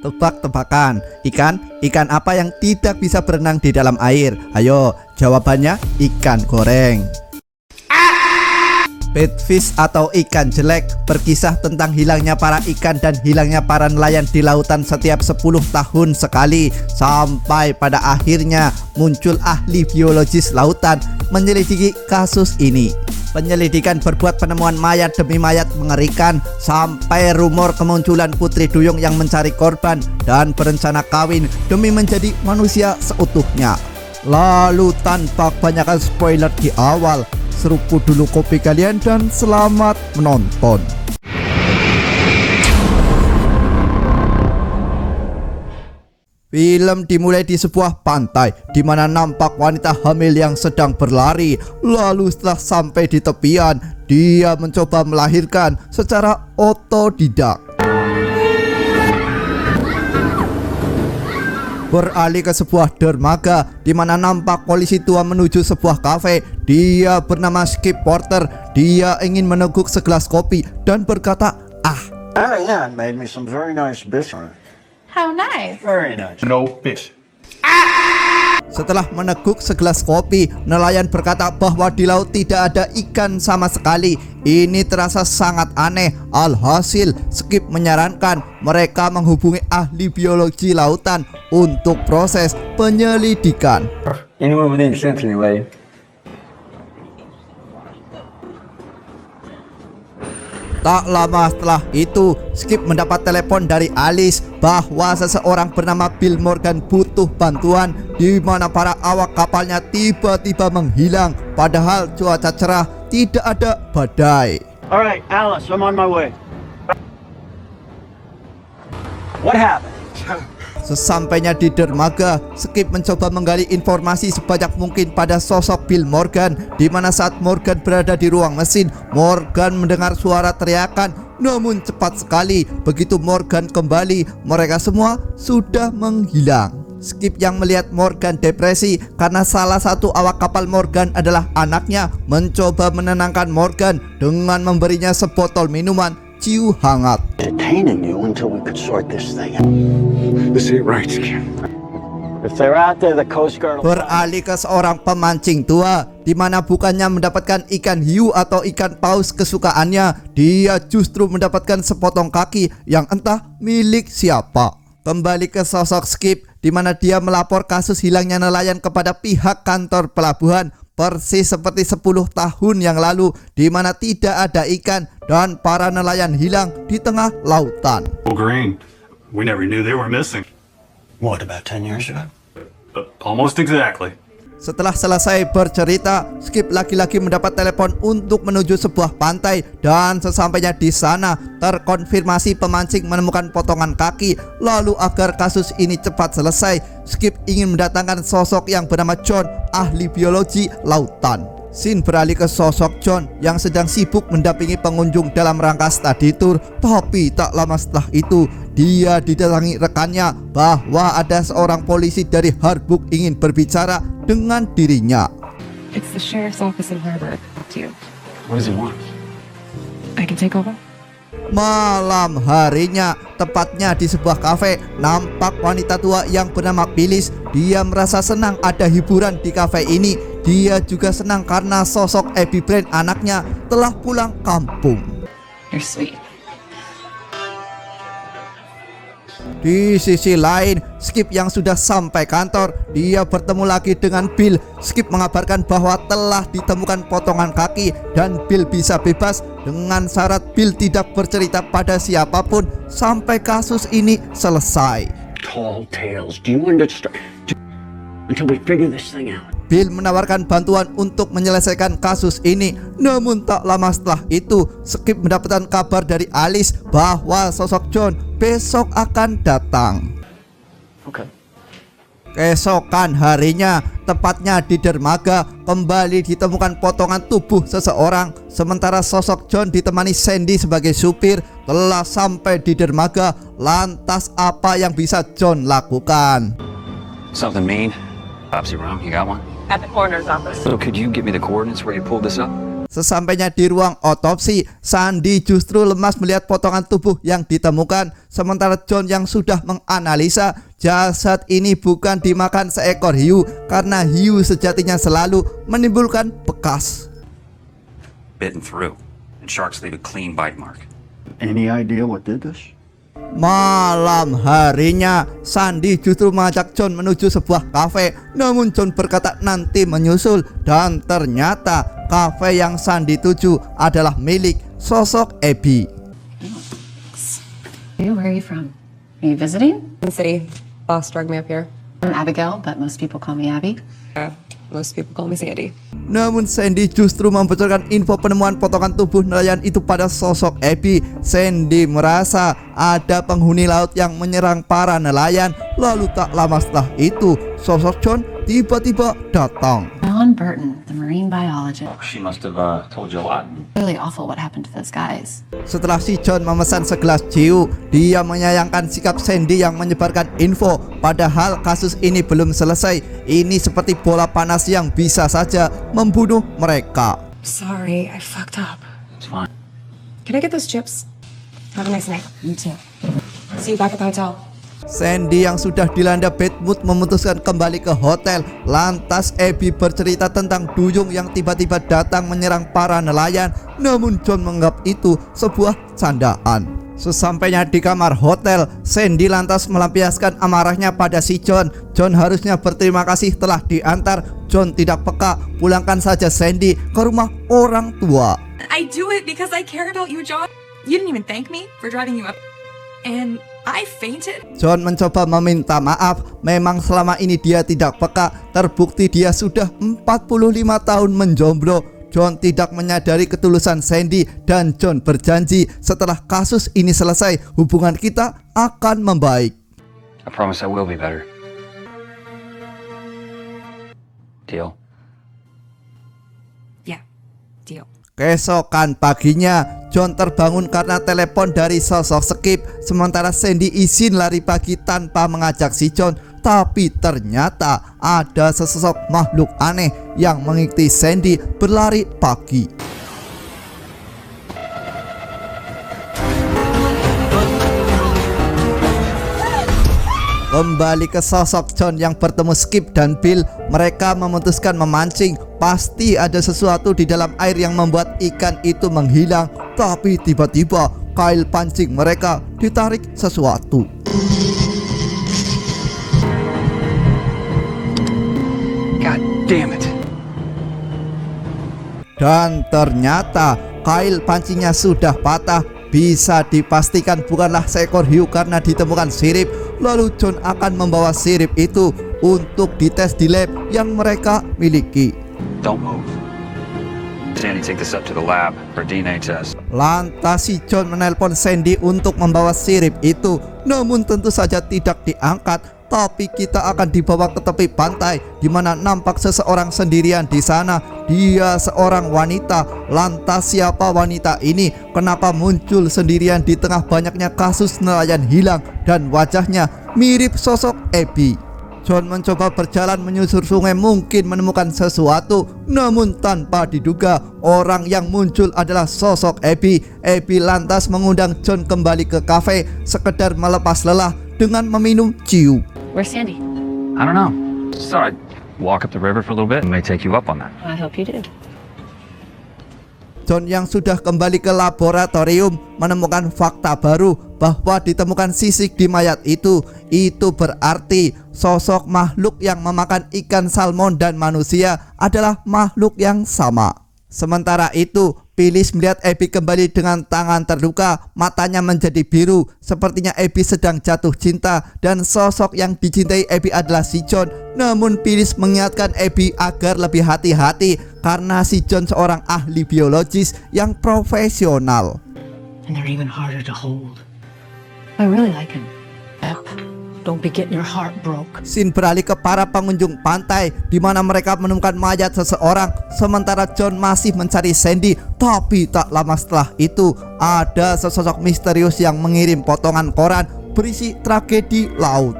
Tebak-tebakan, ikan apa yang tidak bisa berenang di dalam air? Ayo, jawabannya ikan goreng. Batfish atau ikan jelek berkisah tentang hilangnya para ikan dan hilangnya para nelayan di lautan setiap 10 tahun sekali, sampai pada akhirnya muncul ahli biologis lautan menyelidiki kasus ini. Penyelidikan berbuat penemuan mayat demi mayat mengerikan, sampai rumor kemunculan putri duyung yang mencari korban dan berencana kawin demi menjadi manusia seutuhnya. Lalu tanpa kebanyakan spoiler di awal, seruput dulu kopi kalian dan selamat menonton. Film dimulai di sebuah pantai di mana nampak wanita hamil yang sedang berlari. Lalu setelah sampai di tepian, dia mencoba melahirkan secara otodidak. Beralih ke sebuah dermaga di mana nampak polisi tua menuju sebuah kafe. Dia bernama Skip Porter. Dia ingin meneguk segelas kopi dan berkata, Oh yeah, made me some very nice biscuit. How nice. Very nice. No fish. Setelah meneguk segelas kopi, nelayan berkata bahwa di laut tidak ada ikan sama sekali. Ini terasa sangat aneh. Alhasil, Skip menyarankan mereka menghubungi ahli biologi lautan untuk proses penyelidikan. Anyone within Symphony Way? Tak lama setelah itu, Skip mendapat telepon dari Alice bahwa seseorang bernama Bill Morgan butuh bantuan, di mana para awak kapalnya tiba-tiba menghilang padahal cuaca cerah, tidak ada badai. Alright, Alice, I'm on my way. What happened? Sesampainya di dermaga, Skip mencoba menggali informasi sebanyak mungkin pada sosok Bill Morgan, di mana saat Morgan berada di ruang mesin, Morgan mendengar suara teriakan. Namun cepat sekali begitu Morgan kembali, mereka semua sudah menghilang. Skip yang melihat Morgan depresi karena salah satu awak kapal Morgan adalah anaknya, mencoba menenangkan Morgan dengan memberinya sebotol minuman ciu hangat. Detaining you until we could sort this thing out. This ain't right, Skip. If they're out there, the Coast Guard. Beralih ke seorang pemancing tua, di mana bukannya mendapatkan ikan hiu atau ikan paus kesukaannya, dia justru mendapatkan sepotong kaki yang entah milik siapa. Kembali ke sosok Skip, di mana dia melapor kasus hilangnya nelayan kepada pihak kantor pelabuhan, persis seperti 10 tahun yang lalu, di mana tidak ada ikan dan para nelayan hilang di tengah lautan. Green. We never knew they were missing. What, about 10 years ago? Almost exactly. Setelah selesai bercerita, Skip lagi-lagi mendapat telepon untuk menuju sebuah pantai, dan sesampainya di sana terkonfirmasi pemancing menemukan potongan kaki. Lalu agar kasus ini cepat selesai, Skip ingin mendatangkan sosok yang bernama John, ahli biologi lautan. Scene beralih ke sosok John yang sedang sibuk mendampingi pengunjung dalam rangka study tour. Tapi tak lama setelah itu, dia didatangi rekannya bahwa ada seorang polisi dari Harburg ingin berbicara dengan dirinya. It's the sheriff's office in Harvard. You. What does he want? I can take over. Malam harinya, tepatnya di sebuah kafe, nampak wanita tua yang bernama Phyllis. Dia merasa senang ada hiburan di kafe ini. Dia juga senang karena sosok Abby Brand, anaknya, telah pulang kampung. You're sweet. Di sisi lain, Skip yang sudah sampai kantor, dia bertemu lagi dengan Bill. Skip mengabarkan bahwa telah ditemukan potongan kaki dan Bill bisa bebas dengan syarat Bill tidak bercerita pada siapapun sampai kasus ini selesai. Tall tales. Do you understand? Until we figure this thing out. Bill menawarkan bantuan untuk menyelesaikan kasus ini. Namun tak lama setelah itu, Skip mendapatkan kabar dari Alice bahwa sosok John besok akan datang. Okay. Keesokan harinya, tepatnya di dermaga, kembali ditemukan potongan tubuh seseorang. Sementara sosok John ditemani Sandy sebagai supir telah sampai di dermaga. Lantas apa yang bisa John lakukan? Something mean? Biopsy room, you got one? At the coroner's office. So could you give me the coordinates where you pulled this up? Sesampainya di ruang otopsi, Sandy justru lemas melihat potongan tubuh yang ditemukan. Sementara John yang sudah menganalisa jasad ini bukan dimakan seekor hiu, karena hiu sejatinya selalu menimbulkan bekas. Bitten through, and sharks leave a clean bite mark. Any idea what did this? Malam harinya, Sandy justru mengajak John menuju sebuah kafe. Namun John berkata nanti menyusul, dan ternyata kafe yang Sandy tuju adalah milik sosok Abby. Hey, where are you from? Are you visiting? The city. Boss drug me up here. I'm Abigail, but most people call me Abby. Yeah, most people call me Sandy. Namun Sandy justru membocorkan info penemuan potongan tubuh nelayan itu pada sosok Abby. Sandy merasa ada penghuni laut yang menyerang para nelayan. Lalu tak lama setelah itu, sosok John tiba-tiba datang. John Burton, the marine biologist. She must have told you a lot. Really awful what happened to those guys. Setelah si John memesan segelas ciu, dia menyayangkan sikap Sandy yang menyebarkan info. Padahal kasus ini belum selesai. Ini seperti bola panas yang bisa saja membunuh mereka. Sorry, I fucked up. It's fine. Can I get those chips? Have a nice night. You too. See you back at the hotel. Sandy yang sudah dilanda bad mood memutuskan kembali ke hotel. Lantas Abby bercerita tentang duyung yang tiba-tiba datang menyerang para nelayan. Namun John menganggap itu sebuah candaan. Sesampainya di kamar hotel, Sandy lantas melampiaskan amarahnya pada si John. John harusnya berterima kasih telah diantar. John tidak peka, pulangkan saja Sandy ke rumah orang tua. I do it because I care about you, John. You didn't even thank me for driving you up. And I fainted. John mencoba meminta maaf. Memang selama ini dia tidak peka. Terbukti dia sudah 45 tahun menjomblo. John tidak menyadari ketulusan Sandy, dan John berjanji setelah kasus ini selesai, hubungan kita akan membaik. I promise I will be better. Deal? Yeah, deal. Keesokan paginya, John terbangun karena telepon dari sosok Skip. Sementara Sandy izin lari pagi tanpa mengajak si John. Tapi ternyata ada sesosok makhluk aneh yang mengikuti Sandy berlari pagi. Kembali ke sosok John yang bertemu Skip dan Bill. Mereka memutuskan memancing. Pasti ada sesuatu di dalam air yang membuat ikan itu menghilang. Tapi tiba-tiba kail pancing mereka ditarik sesuatu. God damn it. Dan ternyata kail pancingnya sudah patah. Bisa dipastikan bukanlah seekor hiu karena ditemukan sirip. Lalu John akan membawa sirip itu untuk dites di lab yang mereka miliki. Don't move. Sandy, take this up to the lab for DNA test. Lantas si John menelpon Sandy untuk membawa sirip itu. Namun tentu saja tidak diangkat. Tapi kita akan dibawa ke tepi pantai, di mana nampak seseorang sendirian di sana. Dia seorang wanita. Lantas siapa wanita ini? Kenapa muncul sendirian di tengah banyaknya kasus nelayan hilang dan wajahnya mirip sosok Abby? John mencoba berjalan menyusur sungai, mungkin menemukan sesuatu. Namun tanpa diduga, orang yang muncul adalah sosok Abby. Abby lantas mengundang John kembali ke kafe, sekedar melepas lelah dengan meminum ciu. Where's Sandy? I don't know. Just thought I'd walk up the river for a little bit and may take you up on that. I hope you did. John yang sudah kembali ke laboratorium menemukan fakta baru bahwa ditemukan sisik di mayat itu. Itu berarti sosok makhluk yang memakan ikan salmon dan manusia adalah makhluk yang sama. Sementara itu, Phyllis melihat Abby kembali dengan tangan terluka, matanya menjadi biru. Sepertinya Abby sedang jatuh cinta, dan sosok yang dicintai Abby adalah si John. Namun Phyllis mengingatkan Abby agar lebih hati-hati karena si John seorang ahli biologis yang profesional. And they're even harder to hold. I really like him. Don't be getting your heart broke. Scene beralih ke para pengunjung pantai, di mana mereka menemukan mayat seseorang. Sementara John masih mencari Sandy. Tapi tak lama setelah itu, ada sesosok misterius yang mengirim potongan koran berisi tragedi laut.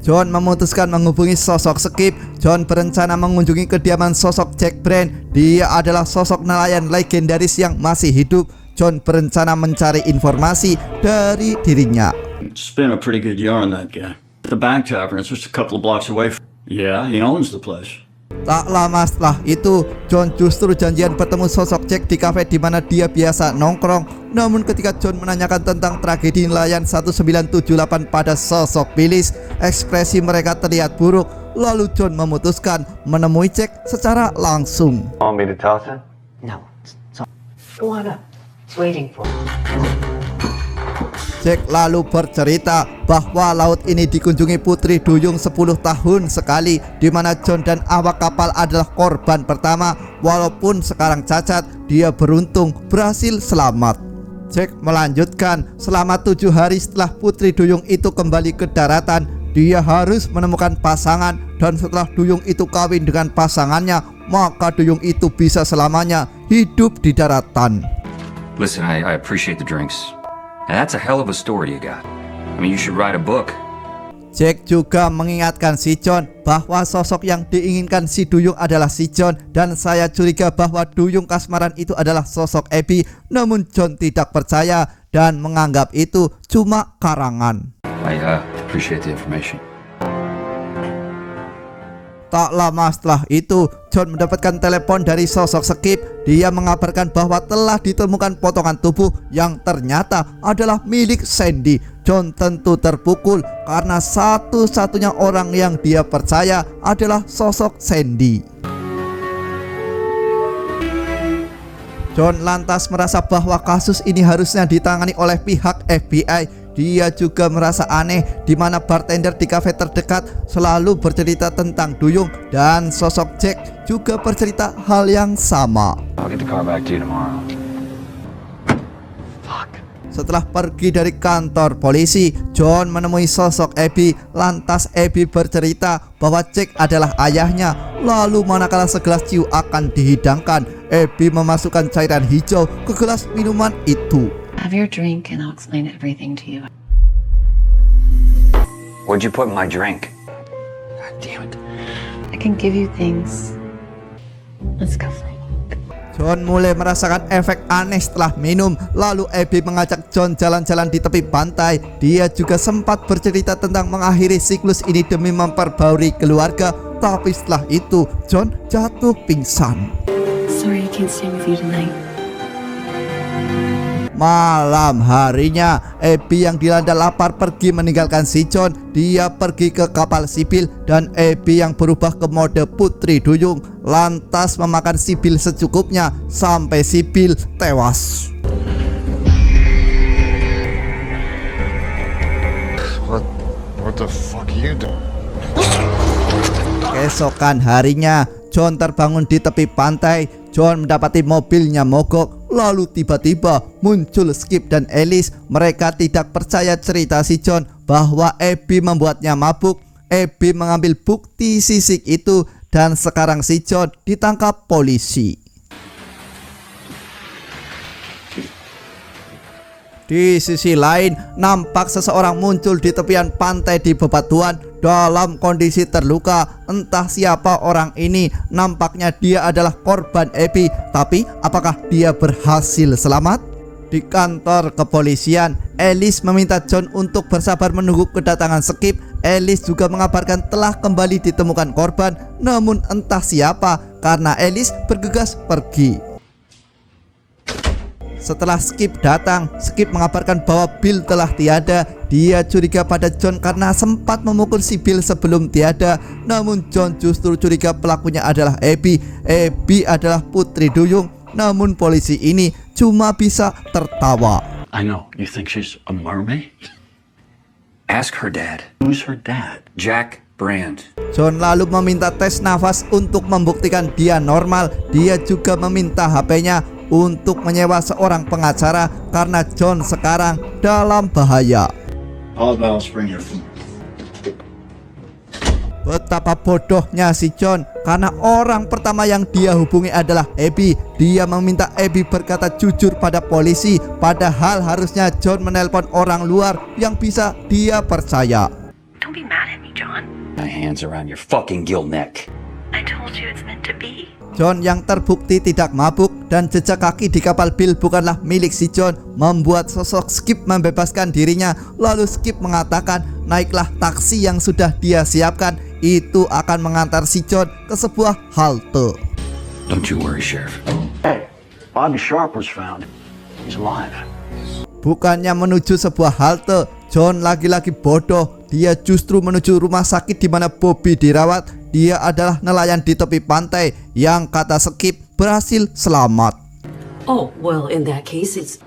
John memutuskan menghubungi sosok Skip. John berencana mengunjungi kediaman sosok Jack Brand. Dia adalah sosok nelayan legendaris yang masih hidup. John berencana mencari informasi dari dirinya. Spin a pretty good yarn, that guy. The Bank Tavern is just a couple of blocks away from... Yeah, he owns the place. Tak lama setelah itu, John justru janjian bertemu sosok Jack di kafe di mana dia biasa nongkrong. Namun ketika John menanyakan tentang tragedi nelayan 1978 pada sosok Phyllis, ekspresi mereka terlihat buruk. Lalu John memutuskan menemui Jack secara langsung. Want me to toss it? No. Go on up. It's waiting for you. Jack lalu bercerita bahwa laut ini dikunjungi putri duyung 10 tahun sekali, di mana John dan awak kapal adalah korban pertama. Walaupun sekarang cacat, dia beruntung berhasil selamat. Jack melanjutkan, selama 7 hari setelah putri duyung itu kembali ke daratan, dia harus menemukan pasangan, dan setelah duyung itu kawin dengan pasangannya, maka duyung itu bisa selamanya hidup di daratan. Listen, I appreciate the drinks. And that's a hell of a story you got. I mean, you should write a book. Jack juga mengingatkan si John bahwa sosok yang diinginkan si duyung adalah si John, dan saya curiga bahwa duyung kasmaran itu adalah sosok Abby. Namun John tidak percaya dan menganggap itu cuma karangan. I appreciate the information. Tak lama setelah itu, John mendapatkan telepon dari sosok Skip. Dia mengabarkan bahwa telah ditemukan potongan tubuh yang ternyata adalah milik Sandy. John tentu terpukul karena satu-satunya orang yang dia percaya adalah sosok Sandy. John lantas merasa bahwa kasus ini harusnya ditangani oleh pihak FBI. Dia juga merasa aneh di mana bartender di kafe terdekat selalu bercerita tentang duyung, dan sosok Jack juga bercerita hal yang sama. I'll get the car back to you tomorrow. Setelah pergi dari kantor polisi, John menemui sosok Abby. Lantas Abby bercerita bahwa Jack adalah ayahnya. Lalu manakala segelas ciu akan dihidangkan, Abby memasukkan cairan hijau ke gelas minuman itu. Have your drink and I'll explain everything to you. What'd you put in my drink? God damn it. I can give you things. Let's go. John mulai merasakan efek aneh setelah minum. Lalu Abby mengajak John jalan-jalan di tepi pantai. Dia juga sempat bercerita tentang mengakhiri siklus ini demi memperbaharui keluarga. Tapi setelah itu John jatuh pingsan. Sorry I can't stay with you tonight. Malam harinya, Abby yang dilanda lapar pergi meninggalkan si John. Dia pergi ke kapal sipil, dan Abby yang berubah ke mode putri duyung lantas memakan sipil secukupnya sampai sipil tewas. What the fuck you doing? Keesokan harinya, John terbangun di tepi pantai. John mendapati mobilnya mogok. Lalu tiba-tiba muncul Skip dan Alice. Mereka tidak percaya cerita si John bahwa Abby membuatnya mabuk. Abby mengambil bukti sisik itu, dan sekarang si John ditangkap polisi. Di sisi lain, nampak seseorang muncul di tepian pantai di bebatuan dalam kondisi terluka. Entah siapa orang ini, nampaknya dia adalah korban Abby. Tapi apakah dia berhasil selamat? Di kantor kepolisian, Alice meminta John untuk bersabar menunggu kedatangan Skip. Alice juga mengabarkan telah kembali ditemukan korban, namun entah siapa karena Alice bergegas pergi. Setelah Skip datang, Skip mengabarkan bahwa Bill telah tiada. Dia curiga pada John karena sempat memukul si Bill sebelum tiada. Namun John justru curiga pelakunya adalah Abby. Abby adalah putri duyung. Namun polisi ini cuma bisa tertawa. I know, you think she's a mermaid? Ask her dad. Who's her dad? Jack Brand. John lalu meminta tes nafas untuk membuktikan dia normal. Dia juga meminta HP-nya untuk menyewa seorang pengacara karena John sekarang dalam bahaya. All about bring your food. Betapa bodohnya si John, karena orang pertama yang dia hubungi adalah Abby. Dia meminta Abby berkata jujur pada polisi, padahal harusnya John menelpon orang luar yang bisa dia percaya. Don't be mad at me, John. my hands around your fucking gill neck. I told you it's meant to be. John yang terbukti tidak mabuk dan jejak kaki di kapal Bill bukanlah milik si John membuat sosok Skip membebaskan dirinya. Lalu Skip mengatakan naiklah taksi yang sudah dia siapkan, itu akan mengantar si John ke sebuah halte. Don't you worry, Sheriff. Hey, Bobby Sharp was found. He's alive. Bukannya menuju sebuah halte, John lagi-lagi bodoh. Dia justru menuju rumah sakit di mana Bobby dirawat. Dia adalah nelayan di tepi pantai yang kata Skip berhasil selamat. Oh, well, in that case, it's...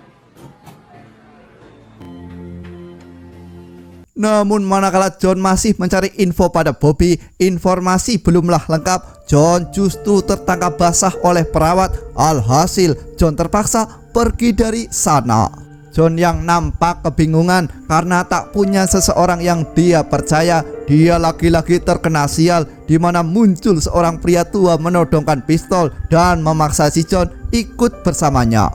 Namun manakala John masih mencari info pada Bobby, informasi belumlah lengkap. John justru tertangkap basah oleh perawat. Alhasil John terpaksa pergi dari sana. John yang nampak kebingungan karena tak punya seseorang yang dia percaya. Dia lagi-lagi terkena sial, di mana muncul seorang pria tua menodongkan pistol dan memaksa si John ikut bersamanya.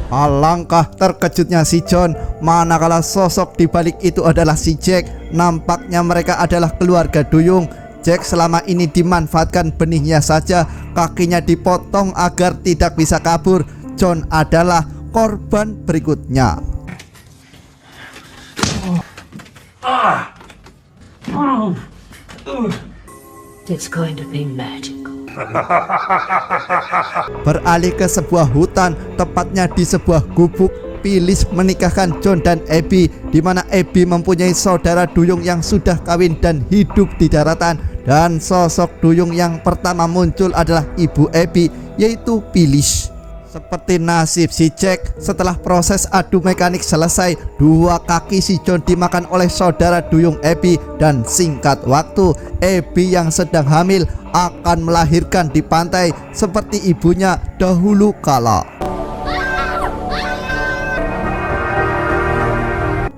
Alangkah terkejutnya si John manakala sosok di balik itu adalah si Jack. Nampaknya mereka adalah keluarga duyung. Jack selama ini dimanfaatkan benihnya saja, kakinya dipotong agar tidak bisa kabur. John adalah korban berikutnya. It's going to be magical. Beralih ke sebuah hutan, tepatnya di sebuah gubuk, Phyllis menikahkan John dan Abby, di mana Abby mempunyai saudara duyung yang sudah kawin dan hidup di daratan. Dan sosok duyung yang pertama muncul adalah ibu Abby, yaitu Phyllis. Seperti nasib si Jack, setelah proses adu mekanik selesai, dua kaki si John dimakan oleh saudara duyung Abby. Dan singkat waktu, Abby yang sedang hamil akan melahirkan di pantai seperti ibunya dahulu kala.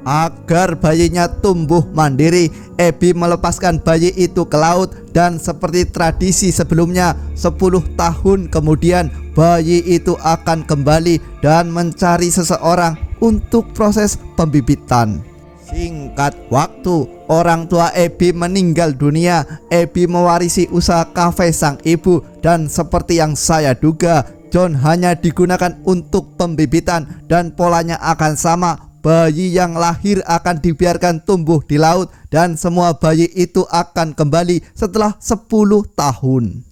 Agar bayinya tumbuh mandiri, Abby melepaskan bayi itu ke laut. Dan seperti tradisi sebelumnya, 10 tahun kemudian bayi itu akan kembali dan mencari seseorang untuk proses pembibitan. Singkat waktu, orang tua Abby meninggal dunia. Abby mewarisi usaha kafe sang ibu. Dan seperti yang saya duga, John hanya digunakan untuk pembibitan dan polanya akan sama. Bayi yang lahir akan dibiarkan tumbuh di laut dan semua bayi itu akan kembali setelah 10 tahun.